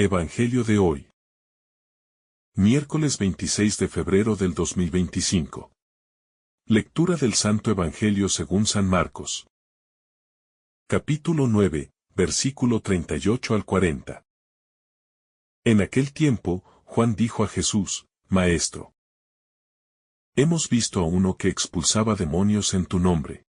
Evangelio de hoy. Miércoles 26 de febrero del 2025. Lectura del Santo Evangelio según San Marcos. Capítulo 9, versículo 38 al 40. En aquel tiempo, Juan dijo a Jesús: Maestro, hemos visto a uno que expulsaba demonios en tu nombre.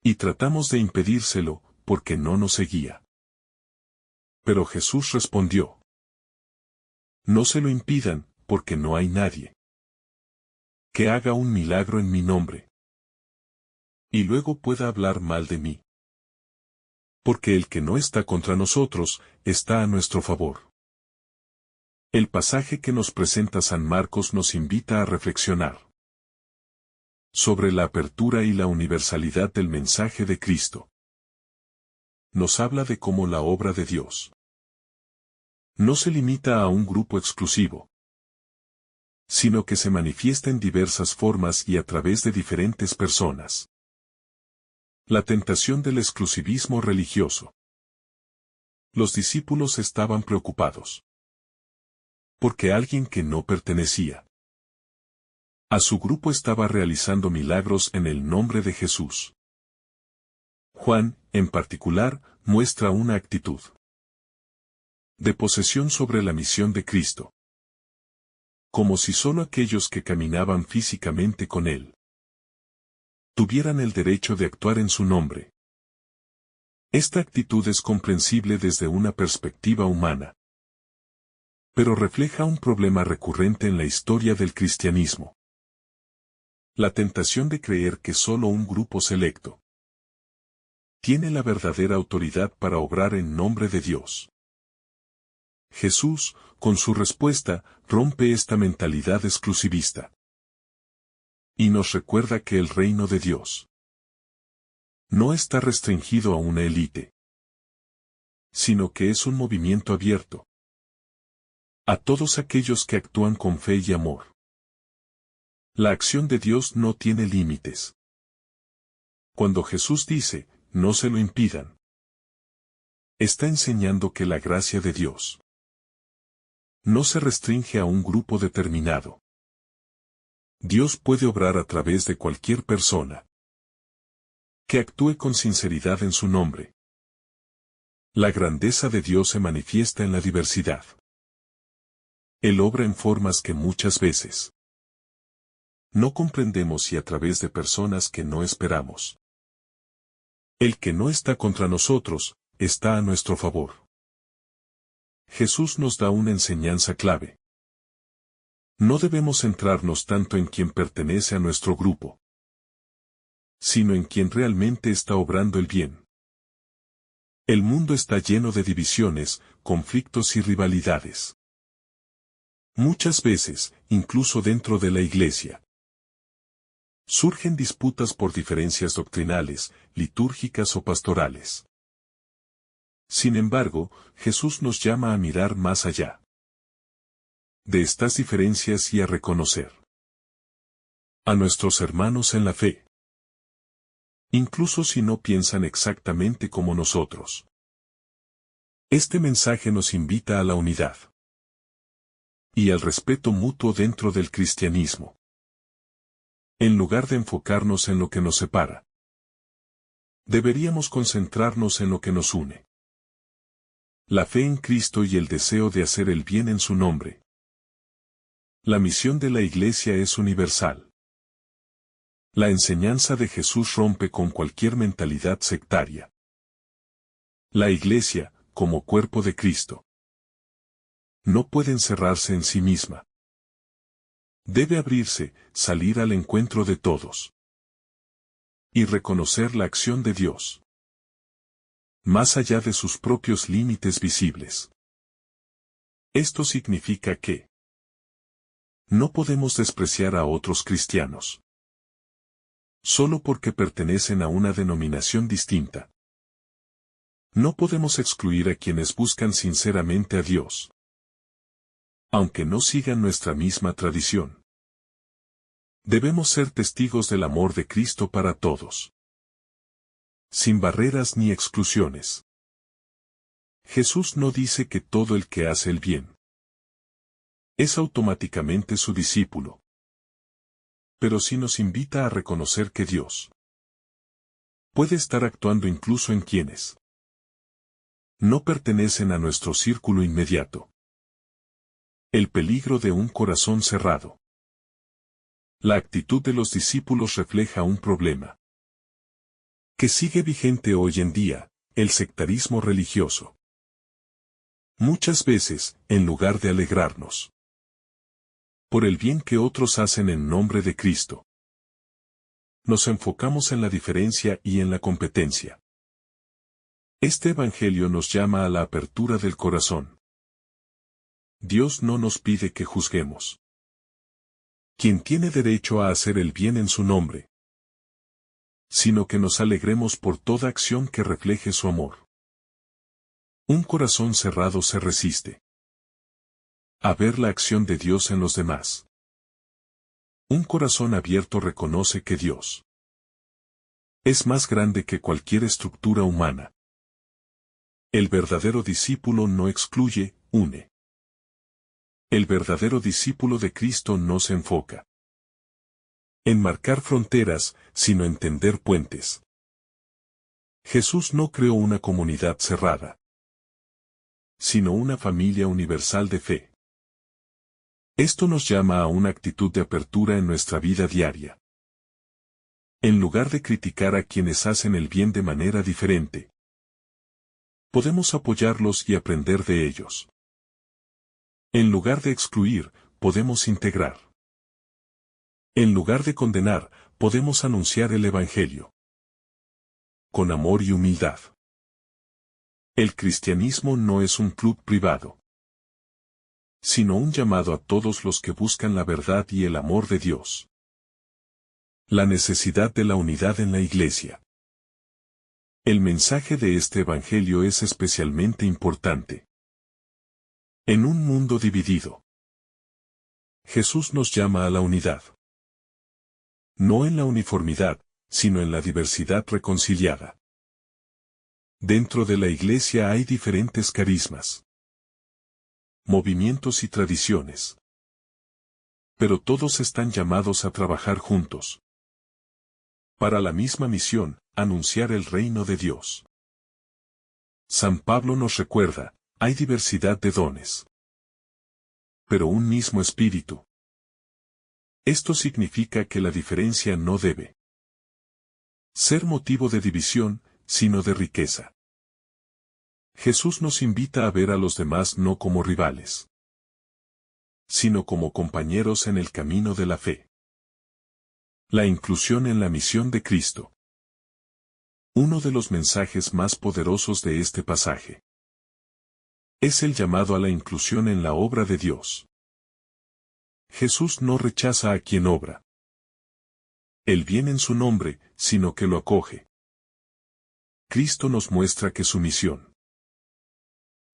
Y tratamos de impedírselo, porque no nos seguía. Pero Jesús respondió: No se lo impidan, porque no hay nadie que haga un milagro en mi nombre y luego pueda hablar mal de mí. Porque el que no está contra nosotros, está a nuestro favor. El pasaje que nos presenta San Marcos nos invita a reflexionar sobre la apertura y la universalidad del mensaje de Cristo. Nos habla de cómo la obra de Dios no se limita a un grupo exclusivo, sino que se manifiesta en diversas formas y a través de diferentes personas. La tentación del exclusivismo religioso. Los discípulos estaban preocupados porque alguien que no pertenecía a su grupo estaba realizando milagros en el nombre de Jesús. Juan, en particular, muestra una actitud de posesión sobre la misión de Cristo, como si solo aquellos que caminaban físicamente con él tuvieran el derecho de actuar en su nombre. Esta actitud es comprensible desde una perspectiva humana, pero refleja un problema recurrente en la historia del cristianismo: la tentación de creer que solo un grupo selecto tiene la verdadera autoridad para obrar en nombre de Dios. Jesús, con su respuesta, rompe esta mentalidad exclusivista y nos recuerda que el reino de Dios no está restringido a una élite, sino que es un movimiento abierto a todos aquellos que actúan con fe y amor. La acción de Dios no tiene límites. Cuando Jesús dice, no se lo impidan, está enseñando que la gracia de Dios no se restringe a un grupo determinado. Dios puede obrar a través de cualquier persona que actúe con sinceridad en su nombre. La grandeza de Dios se manifiesta en la diversidad. Él obra en formas que muchas veces no comprendemos y a través de personas que no esperamos. El que no está contra nosotros, está a nuestro favor. Jesús nos da una enseñanza clave. No debemos centrarnos tanto en quien pertenece a nuestro grupo, sino en quien realmente está obrando el bien. El mundo está lleno de divisiones, conflictos y rivalidades. Muchas veces, incluso dentro de la iglesia, surgen disputas por diferencias doctrinales, litúrgicas o pastorales. Sin embargo, Jesús nos llama a mirar más allá de estas diferencias y a reconocer a nuestros hermanos en la fe, incluso si no piensan exactamente como nosotros. Este mensaje nos invita a la unidad y al respeto mutuo dentro del cristianismo, en lugar de enfocarnos en lo que nos separa. Deberíamos concentrarnos en lo que nos une: la fe en Cristo y el deseo de hacer el bien en su nombre. La misión de la Iglesia es universal. La enseñanza de Jesús rompe con cualquier mentalidad sectaria. La Iglesia, como cuerpo de Cristo, no puede encerrarse en sí misma. Debe abrirse, salir al encuentro de todos y reconocer la acción de Dios más allá de sus propios límites visibles. Esto significa que no podemos despreciar a otros cristianos solo porque pertenecen a una denominación distinta. No podemos excluir a quienes buscan sinceramente a Dios, aunque no sigan nuestra misma tradición. Debemos ser testigos del amor de Cristo para todos, sin barreras ni exclusiones. Jesús no dice que todo el que hace el bien es automáticamente su discípulo. Pero sí nos invita a reconocer que Dios puede estar actuando incluso en quienes no pertenecen a nuestro círculo inmediato. El peligro de un corazón cerrado. La actitud de los discípulos refleja un problema que sigue vigente hoy en día, el sectarismo religioso. Muchas veces, en lugar de alegrarnos por el bien que otros hacen en nombre de Cristo, nos enfocamos en la diferencia y en la competencia. Este evangelio nos llama a la apertura del corazón. Dios no nos pide que juzguemos. ¿Quién tiene derecho a hacer el bien en su nombre? Sino que nos alegremos por toda acción que refleje su amor. Un corazón cerrado se resiste a ver la acción de Dios en los demás. Un corazón abierto reconoce que Dios es más grande que cualquier estructura humana. El verdadero discípulo no excluye, une. El verdadero discípulo de Cristo no se enfoca en marcar fronteras, sino en tender puentes. Jesús no creó una comunidad cerrada, sino una familia universal de fe. Esto nos llama a una actitud de apertura en nuestra vida diaria. En lugar de criticar a quienes hacen el bien de manera diferente, podemos apoyarlos y aprender de ellos. En lugar de excluir, podemos integrar. En lugar de condenar, podemos anunciar el Evangelio. Con amor y humildad. El cristianismo no es un club privado, sino un llamado a todos los que buscan la verdad y el amor de Dios. La necesidad de la unidad en la Iglesia. El mensaje de este Evangelio es especialmente importante. En un mundo dividido, Jesús nos llama a la unidad. No en la uniformidad, sino en la diversidad reconciliada. Dentro de la Iglesia hay diferentes carismas, movimientos y tradiciones. Pero todos están llamados a trabajar juntos para la misma misión, anunciar el reino de Dios. San Pablo nos recuerda, hay diversidad de dones, pero un mismo espíritu. Esto significa que la diferencia no debe ser motivo de división, sino de riqueza. Jesús nos invita a ver a los demás no como rivales, sino como compañeros en el camino de la fe. La inclusión en la misión de Cristo. Uno de los mensajes más poderosos de este pasaje es el llamado a la inclusión en la obra de Dios. Jesús no rechaza a quien obra el bien en su nombre, sino que lo acoge. Cristo nos muestra que su misión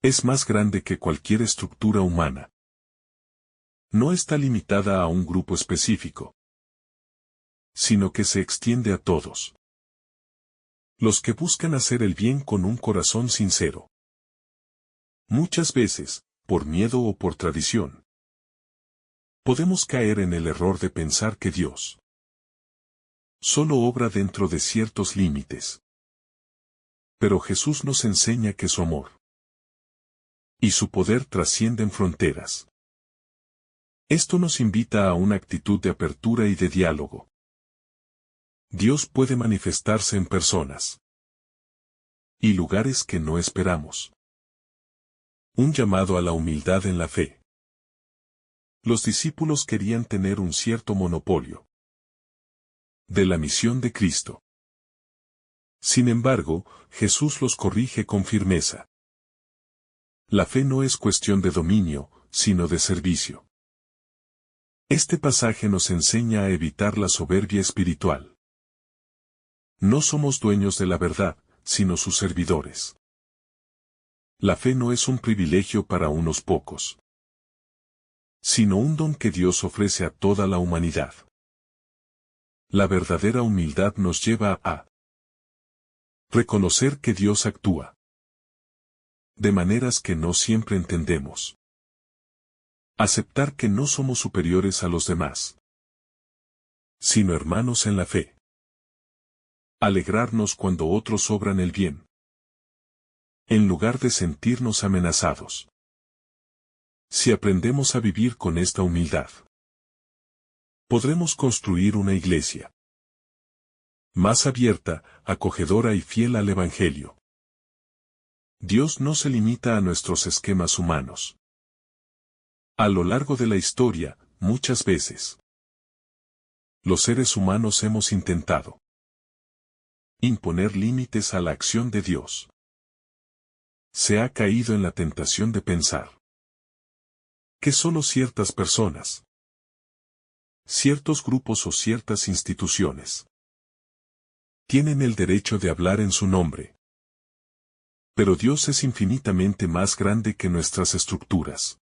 es más grande que cualquier estructura humana. No está limitada a un grupo específico, sino que se extiende a todos los que buscan hacer el bien con un corazón sincero. Muchas veces, por miedo o por tradición, podemos caer en el error de pensar que Dios solo obra dentro de ciertos límites. Pero Jesús nos enseña que su amor y su poder trascienden fronteras. Esto nos invita a una actitud de apertura y de diálogo. Dios puede manifestarse en personas y lugares que no esperamos. Un llamado a la humildad en la fe. Los discípulos querían tener un cierto monopolio de la misión de Cristo. Sin embargo, Jesús los corrige con firmeza. La fe no es cuestión de dominio, sino de servicio. Este pasaje nos enseña a evitar la soberbia espiritual. No somos dueños de la verdad, sino sus servidores. La fe no es un privilegio para unos pocos, sino un don que Dios ofrece a toda la humanidad. La verdadera humildad nos lleva a reconocer que Dios actúa de maneras que no siempre entendemos. Aceptar que no somos superiores a los demás, sino hermanos en la fe. Alegrarnos cuando otros obran el bien, en lugar de sentirnos amenazados. Si aprendemos a vivir con esta humildad, podremos construir una iglesia más abierta, acogedora y fiel al Evangelio. Dios no se limita a nuestros esquemas humanos. A lo largo de la historia, muchas veces, los seres humanos hemos intentado imponer límites a la acción de Dios. Se ha caído en la tentación de pensar que solo ciertas personas, ciertos grupos o ciertas instituciones tienen el derecho de hablar en su nombre. Pero Dios es infinitamente más grande que nuestras estructuras.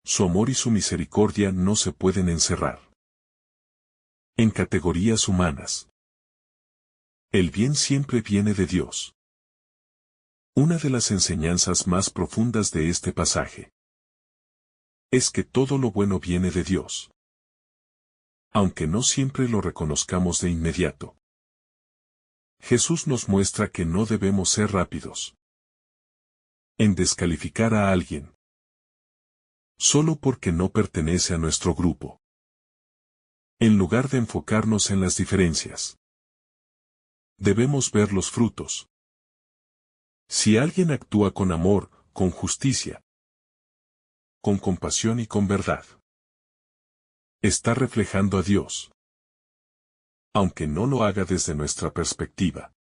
Su amor y su misericordia no se pueden encerrar en categorías humanas. El bien siempre viene de Dios. Una de las enseñanzas más profundas de este pasaje es que todo lo bueno viene de Dios, aunque no siempre lo reconozcamos de inmediato. Jesús nos muestra que no debemos ser rápidos en descalificar a alguien solo porque no pertenece a nuestro grupo. En lugar de enfocarnos en las diferencias, debemos ver los frutos. Si alguien actúa con amor, con justicia, con compasión y con verdad, está reflejando a Dios, aunque no lo haga desde nuestra perspectiva.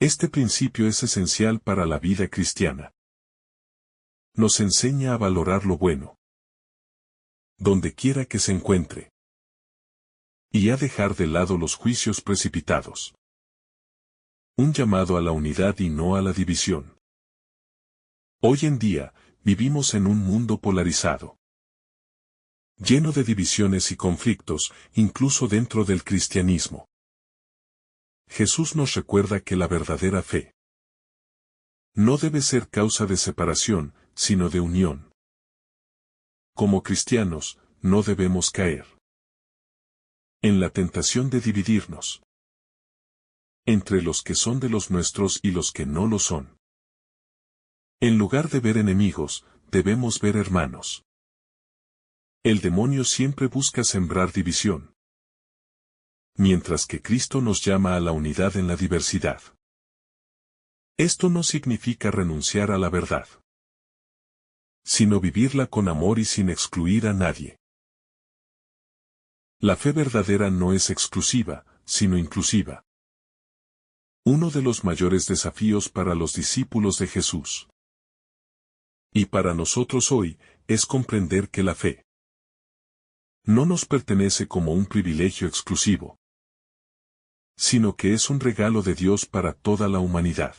Este principio es esencial para la vida cristiana. Nos enseña a valorar lo bueno, donde quiera que se encuentre, y a dejar de lado los juicios precipitados. Un llamado a la unidad y no a la división. Hoy en día, vivimos en un mundo polarizado, lleno de divisiones y conflictos, incluso dentro del cristianismo. Jesús nos recuerda que la verdadera fe no debe ser causa de separación, sino de unión. Como cristianos, no debemos caer en la tentación de dividirnos entre los que son de los nuestros y los que no lo son. En lugar de ver enemigos, debemos ver hermanos. El demonio siempre busca sembrar división, mientras que Cristo nos llama a la unidad en la diversidad. Esto no significa renunciar a la verdad, sino vivirla con amor y sin excluir a nadie. La fe verdadera no es exclusiva, sino inclusiva. Uno de los mayores desafíos para los discípulos de Jesús, y para nosotros hoy, es comprender que la fe no nos pertenece como un privilegio exclusivo, sino que es un regalo de Dios para toda la humanidad.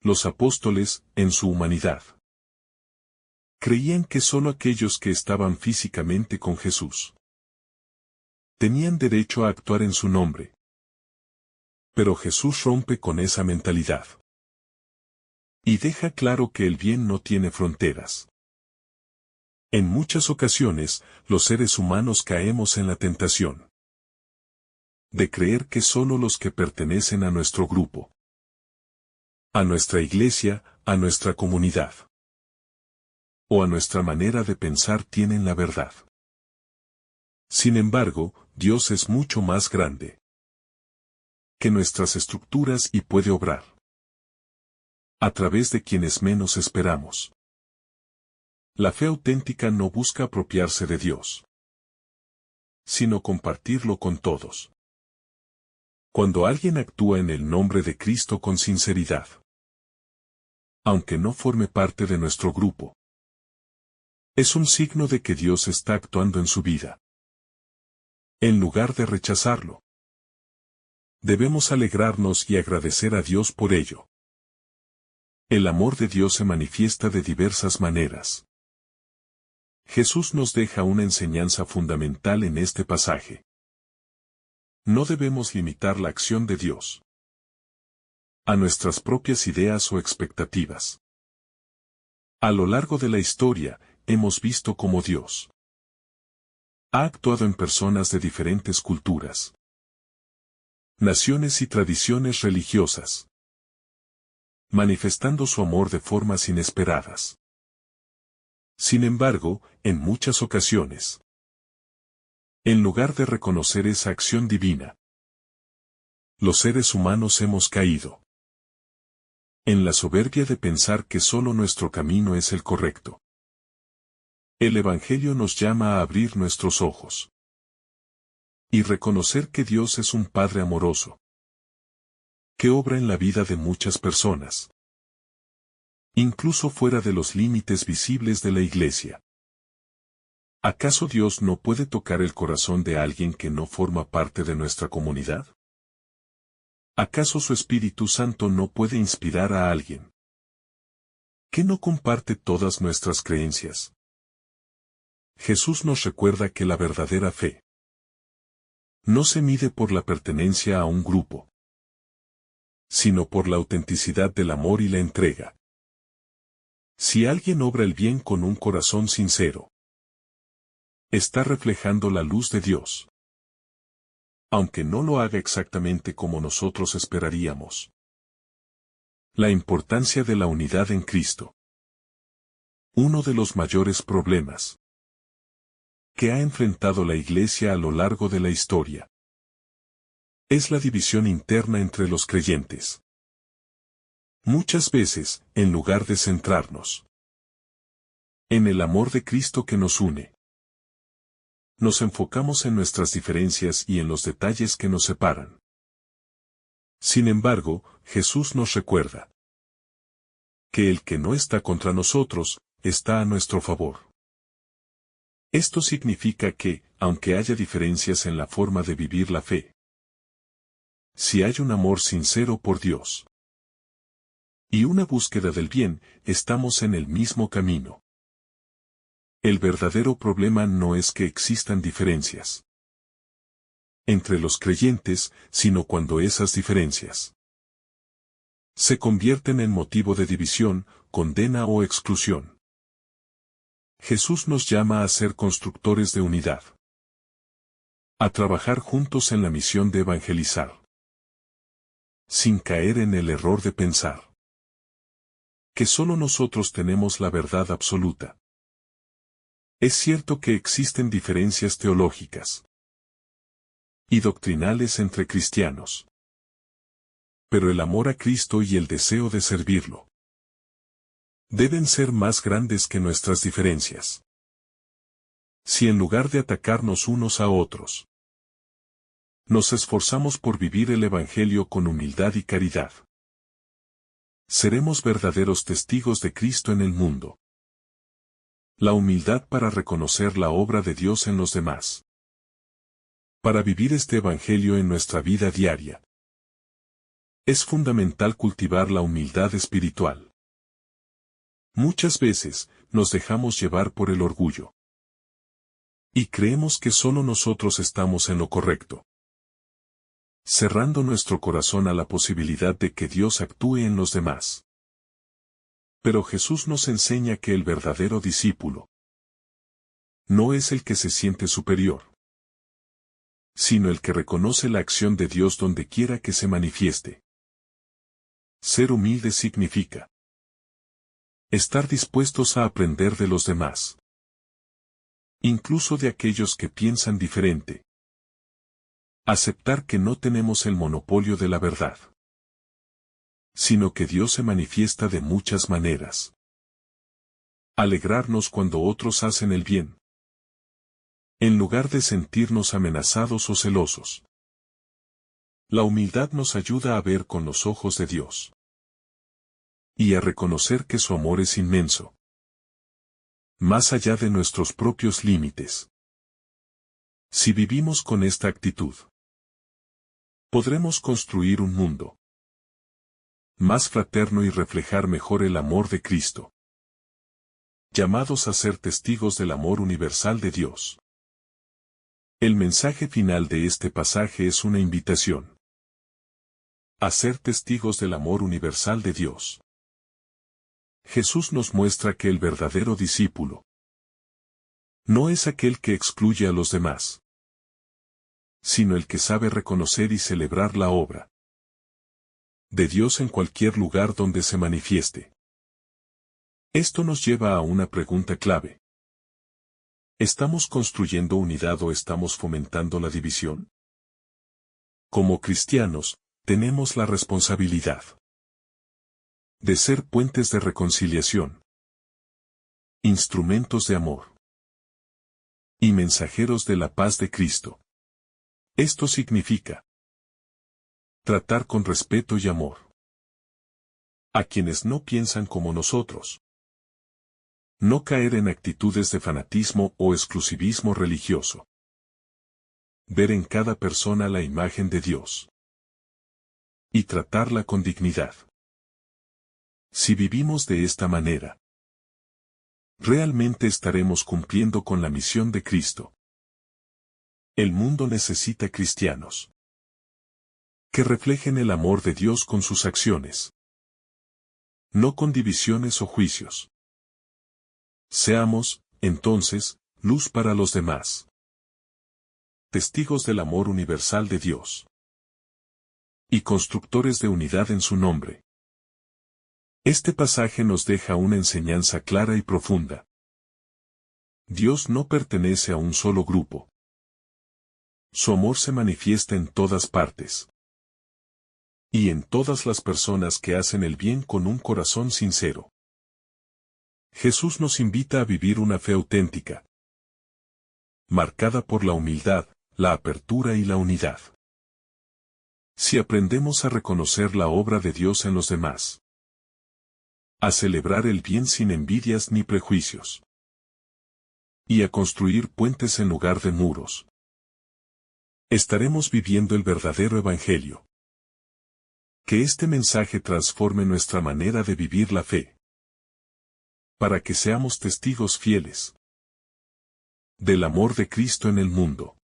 Los apóstoles, en su humanidad, creían que solo aquellos que estaban físicamente con Jesús tenían derecho a actuar en su nombre. Pero Jesús rompe con esa mentalidad y deja claro que el bien no tiene fronteras. En muchas ocasiones, los seres humanos caemos en la tentación de creer que solo los que pertenecen a nuestro grupo, a nuestra iglesia, a nuestra comunidad o a nuestra manera de pensar tienen la verdad. Sin embargo, Dios es mucho más grande que nuestras estructuras y puede obrar a través de quienes menos esperamos. La fe auténtica no busca apropiarse de Dios, sino compartirlo con todos. Cuando alguien actúa en el nombre de Cristo con sinceridad, aunque no forme parte de nuestro grupo, es un signo de que Dios está actuando en su vida. En lugar de rechazarlo, debemos alegrarnos y agradecer a Dios por ello. El amor de Dios se manifiesta de diversas maneras. Jesús nos deja una enseñanza fundamental en este pasaje. No debemos limitar la acción de Dios. a nuestras propias ideas o expectativas. A lo largo de la historia, hemos visto cómo Dios ha actuado en personas de diferentes culturas, naciones y tradiciones religiosas, manifestando su amor de formas inesperadas. Sin embargo, en muchas ocasiones, en lugar de reconocer esa acción divina, los seres humanos hemos caído en la soberbia de pensar que solo nuestro camino es el correcto. El Evangelio nos llama a abrir nuestros ojos y reconocer que Dios es un Padre amoroso, que obra en la vida de muchas personas, incluso fuera de los límites visibles de la Iglesia. ¿Acaso Dios no puede tocar el corazón de alguien que no forma parte de nuestra comunidad? ¿Acaso su Espíritu Santo no puede inspirar a alguien que no comparte todas nuestras creencias? Jesús nos recuerda que la verdadera fe no se mide por la pertenencia a un grupo, sino por la autenticidad del amor y la entrega. Si alguien obra el bien con un corazón sincero, está reflejando la luz de Dios, aunque no lo haga exactamente como nosotros esperaríamos. La importancia de la unidad en Cristo. Uno de los mayores problemas que ha enfrentado la Iglesia a lo largo de la historia es la división interna entre los creyentes. Muchas veces, en lugar de centrarnos en el amor de Cristo que nos une, nos enfocamos en nuestras diferencias y en los detalles que nos separan. Sin embargo, Jesús nos recuerda que el que no está contra nosotros, está a nuestro favor. Esto significa que, aunque haya diferencias en la forma de vivir la fe, si hay un amor sincero por Dios y una búsqueda del bien, estamos en el mismo camino. El verdadero problema no es que existan diferencias entre los creyentes, sino cuando esas diferencias se convierten en motivo de división, condena o exclusión. Jesús nos llama a ser constructores de unidad, a trabajar juntos en la misión de evangelizar, sin caer en el error de pensar que solo nosotros tenemos la verdad absoluta. Es cierto que existen diferencias teológicas y doctrinales entre cristianos, pero el amor a Cristo y el deseo de servirlo deben ser más grandes que nuestras diferencias. Si en lugar de atacarnos unos a otros, nos esforzamos por vivir el Evangelio con humildad y caridad, seremos verdaderos testigos de Cristo en el mundo. La humildad para reconocer la obra de Dios en los demás. Para vivir este Evangelio en nuestra vida diaria, es fundamental cultivar la humildad espiritual. Muchas veces, nos dejamos llevar por el orgullo y creemos que solo nosotros estamos en lo correcto, cerrando nuestro corazón a la posibilidad de que Dios actúe en los demás. Pero Jesús nos enseña que el verdadero discípulo no es el que se siente superior, sino el que reconoce la acción de Dios donde quiera que se manifieste. Ser humilde significa estar dispuestos a aprender de los demás, incluso de aquellos que piensan diferente. Aceptar que no tenemos el monopolio de la verdad, sino que Dios se manifiesta de muchas maneras. Alegrarnos cuando otros hacen el bien, en lugar de sentirnos amenazados o celosos. La humildad nos ayuda a ver con los ojos de Dios y a reconocer que su amor es inmenso, más allá de nuestros propios límites. Si vivimos con esta actitud, podremos construir un mundo más fraterno y reflejar mejor el amor de Cristo. Llamados a ser testigos del amor universal de Dios. El mensaje final de este pasaje es una invitación A ser testigos del amor universal de Dios. Jesús nos muestra que el verdadero discípulo no es aquel que excluye a los demás, sino el que sabe reconocer y celebrar la obra de Dios en cualquier lugar donde se manifieste. Esto nos lleva a una pregunta clave. ¿Estamos construyendo unidad o estamos fomentando la división? Como cristianos, tenemos la responsabilidad de ser puentes de reconciliación, instrumentos de amor y mensajeros de la paz de Cristo. Esto significa tratar con respeto y amor a quienes no piensan como nosotros. No caer en actitudes de fanatismo o exclusivismo religioso. Ver en cada persona la imagen de Dios y tratarla con dignidad. Si vivimos de esta manera, realmente estaremos cumpliendo con la misión de Cristo. El mundo necesita cristianos que reflejen el amor de Dios con sus acciones, no con divisiones o juicios. Seamos, entonces, luz para los demás. Testigos del amor universal de Dios. Y constructores de unidad en su nombre. Este pasaje nos deja una enseñanza clara y profunda. Dios no pertenece a un solo grupo. Su amor se manifiesta en todas partes. Y en todas las personas que hacen el bien con un corazón sincero. Jesús nos invita a vivir una fe auténtica, marcada por la humildad, la apertura y la unidad. Si aprendemos a reconocer la obra de Dios en los demás, a celebrar el bien sin envidias ni prejuicios, y a construir puentes en lugar de muros, estaremos viviendo el verdadero Evangelio. Que este mensaje transforme nuestra manera de vivir la fe, para que seamos testigos fieles del amor de Cristo en el mundo.